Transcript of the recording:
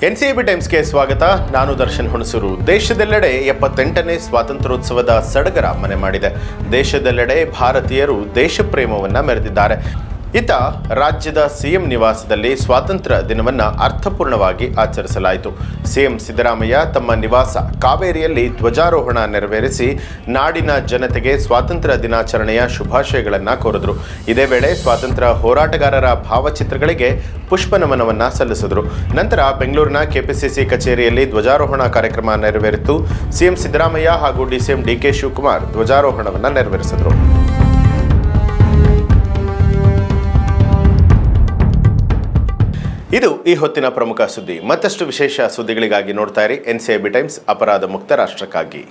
NCB ಟೈಮ್ಸ್ಗೆ ಸ್ವಾಗತ. ನಾನು ದರ್ಶನ್ ಹುಣಸೂರು. ದೇಶದೆಲ್ಲೆಡೆ 78ನೇ ಸ್ವಾತಂತ್ರ್ಯೋತ್ಸವದ ಸಡಗರ ಮನೆ ಮಾಡಿದೆ. ದೇಶದೆಲ್ಲೆಡೆ ಭಾರತೀಯರು ದೇಶಪ್ರೇಮವನ್ನು ಮೆರೆದಿದ್ದಾರೆ. ಇತ್ತ ರಾಜ್ಯದ ಸಿಎಂ ನಿವಾಸದಲ್ಲಿ ಸ್ವಾತಂತ್ರ್ಯ ದಿನವನ್ನು ಅರ್ಥಪೂರ್ಣವಾಗಿ ಆಚರಿಸಲಾಯಿತು. ಸಿಎಂ ಸಿದ್ದರಾಮಯ್ಯ ತಮ್ಮ ನಿವಾಸ ಕಾವೇರಿಯಲ್ಲಿ ಧ್ವಜಾರೋಹಣ ನೆರವೇರಿಸಿ ನಾಡಿನ ಜನತೆಗೆ ಸ್ವಾತಂತ್ರ್ಯ ದಿನಾಚರಣೆಯ ಶುಭಾಶಯಗಳನ್ನು ಕೋರಿದರು. ಇದೇ ವೇಳೆ ಸ್ವಾತಂತ್ರ್ಯ ಹೋರಾಟಗಾರರ ಭಾವಚಿತ್ರಗಳಿಗೆ ಪುಷ್ಪ ನಮನವನ್ನು ಸಲ್ಲಿಸಿದರು. ನಂತರ ಬೆಂಗಳೂರಿನ ಕೆಪಿಸಿಸಿ ಕಚೇರಿಯಲ್ಲಿ ಧ್ವಜಾರೋಹಣ ಕಾರ್ಯಕ್ರಮ ನೆರವೇರಿತು. ಸಿಎಂ ಸಿದ್ದರಾಮಯ್ಯ ಹಾಗೂ ಡಿಸಿಎಂ ಡಿಕೆ ಶಿವಕುಮಾರ್ ಧ್ವಜಾರೋಹಣವನ್ನು ನೆರವೇರಿಸಿದರು. ಇದು ಈ ಹೊತ್ತಿನ ಪ್ರಮುಖ ಸುದ್ದಿ. ಮತ್ತಷ್ಟು ವಿಶೇಷ ಸುದ್ದಿಗಳಿಗಾಗಿ ನೋಡ್ತಾ ಇರಿ ಎನ್ಸಿಬಿ ಟೈಮ್ಸ್, ಅಪರಾಧ ಮುಕ್ತ ರಾಷ್ಟ್ರಕ್ಕಾಗಿ.